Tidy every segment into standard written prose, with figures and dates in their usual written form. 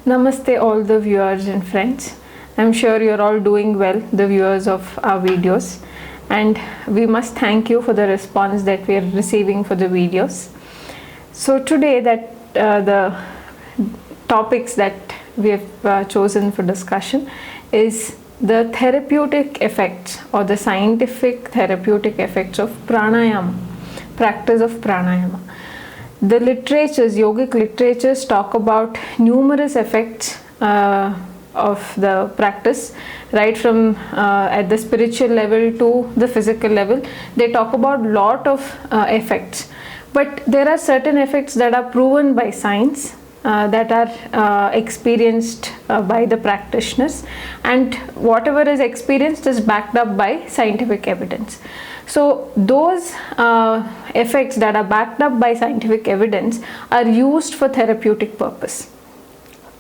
Namaste all the viewers and friends. I'm sure you're all doing well, the viewers of our videos, and we must thank you for the response that we are receiving for the videos. So today the topics that we have chosen for discussion is the therapeutic effects or the scientific therapeutic effects of pranayama, practice of pranayama. The literatures, yogic literatures, talk about numerous effects of the practice, right from at the spiritual level to the physical level. They talk about lot of effects, but there are certain effects that are proven by science, that are experienced by the practitioners, and whatever is experienced is backed up by scientific evidence. So those effects that are backed up by scientific evidence are used for therapeutic purpose.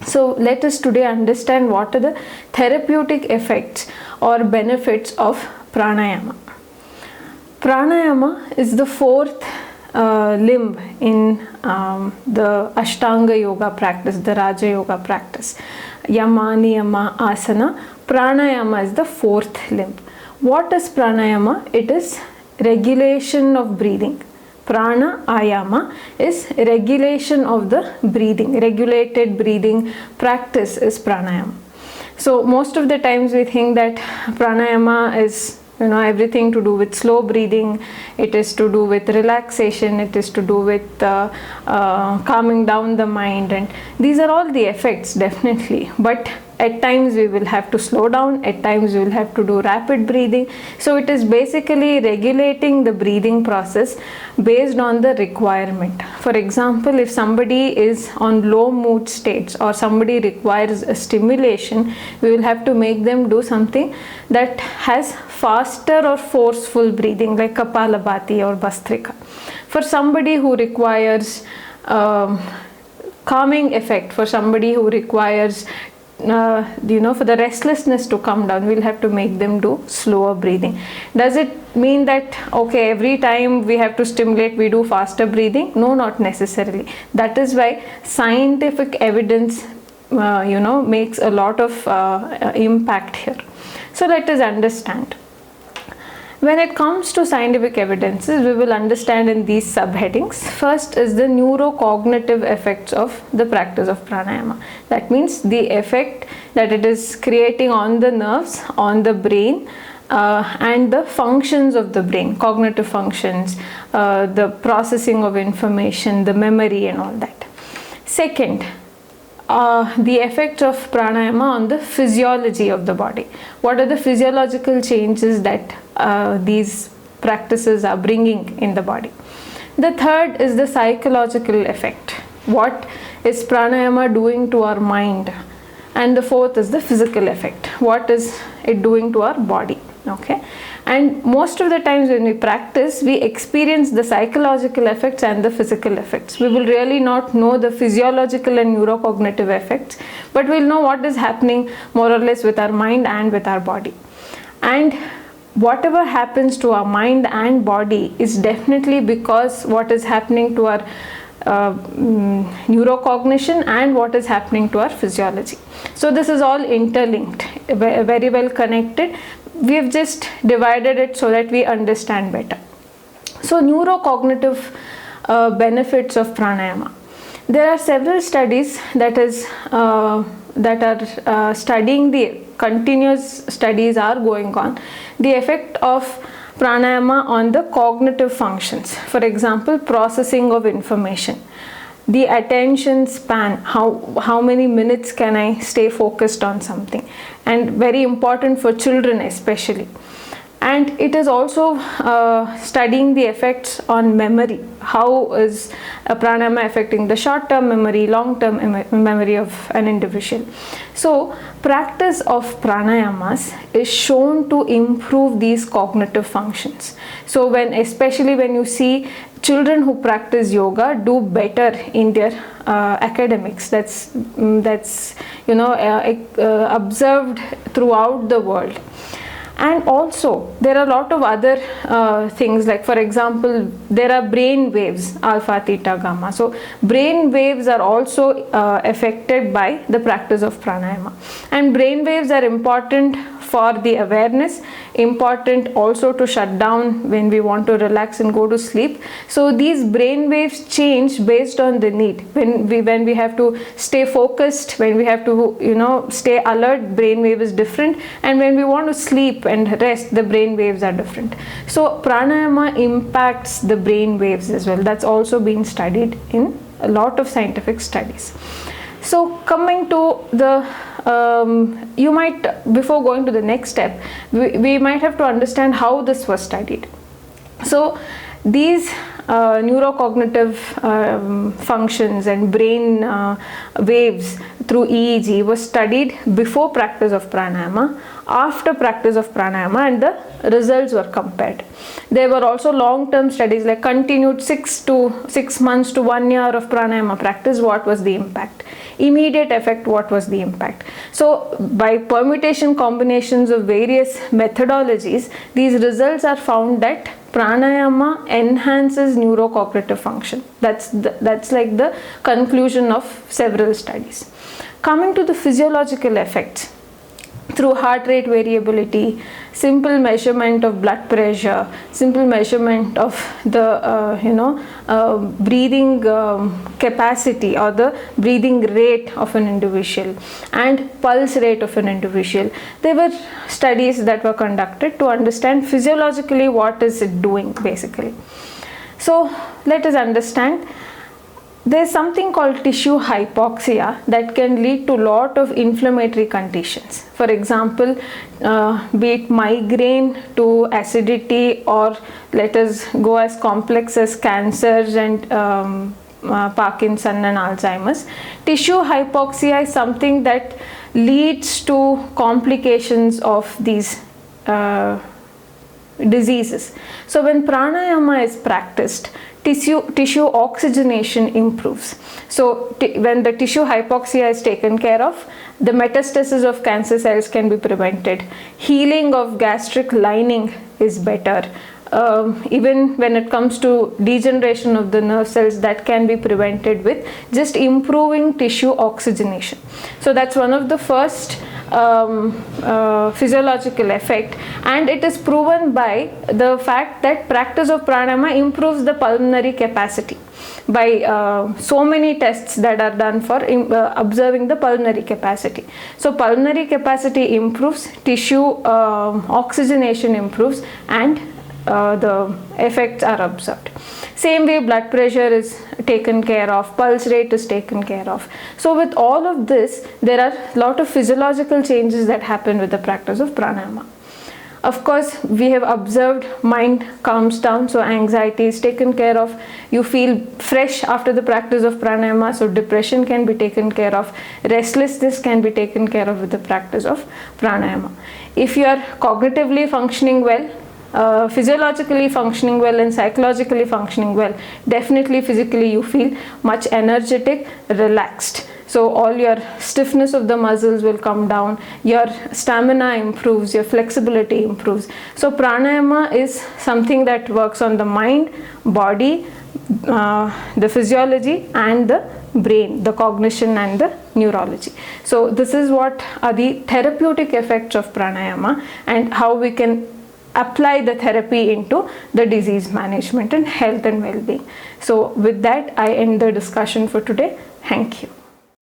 So let us today understand what are the therapeutic effects or benefits of pranayama. Pranayama is the fourth limb in the Astanga yoga practice, the Raja yoga practice. Yama, Niyama, Asana. Pranayama is the fourth limb. What is pranayama? It is regulation of breathing. Prana ayama is regulation of the breathing. Regulated breathing practice is pranayama. So most of the times we think that pranayama is everything to do with slow breathing. It is to do with relaxation. It is to do with calming down the mind, and these are all the effects, definitely. But at times we will have to slow down, at times we will have to do rapid breathing. So it is basically regulating the breathing process based on the requirement. For example, if somebody is on low mood states or somebody requires a stimulation, we will have to make them do something that has faster or forceful breathing, like Kapalabhati or Bhastrika. For somebody who requires calming effect, for somebody who requires for the restlessness to come down, we'll have to make them do slower breathing. Does it mean that every time we have to stimulate we do faster breathing? No, not necessarily. That is why scientific evidence makes a lot of impact here. So let us understand. When it comes to scientific evidences, we will understand in these subheadings. First is the neurocognitive effects of the practice of pranayama. That means the effect that it is creating on the nerves, on the brain, and the functions of the brain, cognitive functions, the processing of information, the memory and all that. Second, the effect of pranayama on the physiology of the body. What are the physiological changes that these practices are bringing in the body? The third is the psychological effect. What is pranayama doing to our mind? And the fourth is the physical effect. What is it doing to our body? Okay. And most of the times when we practice, we experience the psychological effects and the physical effects. We will really not know the physiological and neurocognitive effects, but we'll know what is happening more or less with our mind and with our body. And whatever happens to our mind and body is definitely because what is happening to our neurocognition and what is happening to our physiology. So this is all interlinked, very well connected. We have just divided it so that we understand better. So neurocognitive benefits of pranayama. There are several studies that are studying, the continuous studies are going on, the effect of pranayama on the cognitive functions. For example, processing of information, the attention span, how many minutes can I stay focused on something, and very important for children especially. And it is also studying the effects on memory. How is pranayama affecting the short-term memory, long-term memory of an individual? So practice of pranayamas is shown to improve these cognitive functions. So especially when you see children who practice yoga do better in their academics, that's observed throughout the world. And also there are a lot of other things, like for example there are brain waves, alpha, theta, gamma. So brain waves are also affected by the practice of pranayama, and brain waves are important for the awareness, important also to shut down when we want to relax and go to sleep. So these brain waves change based on the need. When we have to stay focused, when we have to stay alert, brain wave is different, and when we want to sleep and rest, the brain waves are different. So pranayama impacts the brain waves as well. That's also been studied in a lot of scientific studies. So coming to the you might, before going to the next step, we might have to understand how this was studied. So these neurocognitive functions and brain waves through EEG was studied before practice of pranayama, after practice of pranayama, and the results were compared. There were also long-term studies, like continued 6 months to 1 year of pranayama practice. What was the impact? Immediate effect, what was the impact? So by permutation combinations of various methodologies, these results are found that pranayama enhances neurocognitive function. That's like the conclusion of several studies. Coming to the physiological effects, through heart rate variability, simple measurement of blood pressure, simple measurement of the breathing capacity or the breathing rate of an individual, and pulse rate of an individual. There were studies that were conducted to understand physiologically what is it doing basically. So let us understand. There's something called tissue hypoxia that can lead to a lot of inflammatory conditions. For example, be it migraine to acidity, or let us go as complex as cancers and Parkinson and Alzheimer's. Tissue hypoxia is something that leads to complications of these diseases. So when pranayama is practiced, tissue oxygenation improves. So when the tissue hypoxia is taken care of, the metastasis of cancer cells can be prevented. Healing of gastric lining is better. Even when it comes to degeneration of the nerve cells, that can be prevented with just improving tissue oxygenation. So that's one of the first physiological effect, and it is proven by the fact that practice of pranayama improves the pulmonary capacity by so many tests that are done for observing the pulmonary capacity. So pulmonary capacity improves, tissue oxygenation improves, and the effects are observed. Same way blood pressure is taken care of, pulse rate is taken care of. So with all of this, there are a lot of physiological changes that happen with the practice of pranayama. Of course, we have observed mind calms down, so anxiety is taken care of. You feel fresh after the practice of pranayama, so depression can be taken care of. Restlessness can be taken care of with the practice of pranayama. If you are cognitively functioning well, physiologically functioning well, and psychologically functioning well, definitely physically you feel much energetic, relaxed. So all your stiffness of the muscles will come down, your stamina improves, your flexibility improves. So pranayama is something that works on the mind, body, the physiology, and the brain, the cognition and the neurology. So this is what are the therapeutic effects of pranayama, and how we can apply the therapy into the disease management and health and well-being. So with that, I end the discussion for today. Thank you.